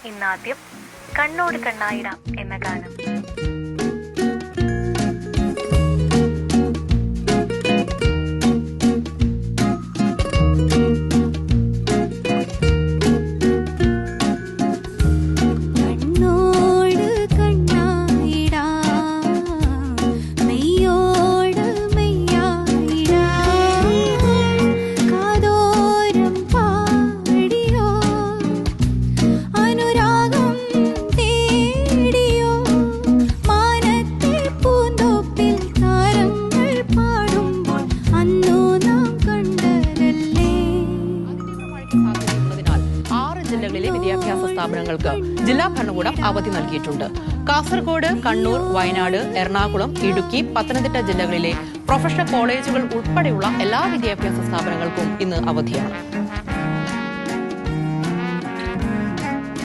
ഇന്നാദ്യം കണ്ണോട് കണ്ണായിടാം എന്ന ഗാനം. ജില്ലകളിലെ വിദ്യാഭ്യാസ സ്ഥാപനങ്ങൾക്ക് ജില്ലാ ഭരണകൂടം അവധി നൽകിയിട്ടുണ്ട്. കാസർഗോഡ്, കണ്ണൂർ, വയനാട്, എറണാകുളം, ഇടുക്കി, പത്തനംതിട്ട ജില്ലകളിലെ പ്രൊഫഷണൽ കോളേജുകൾ ഉൾപ്പെടെയുള്ള എല്ലാ വിദ്യാഭ്യാസ സ്ഥാപനങ്ങൾക്കും ഇന്ന് അവധിയാണ്.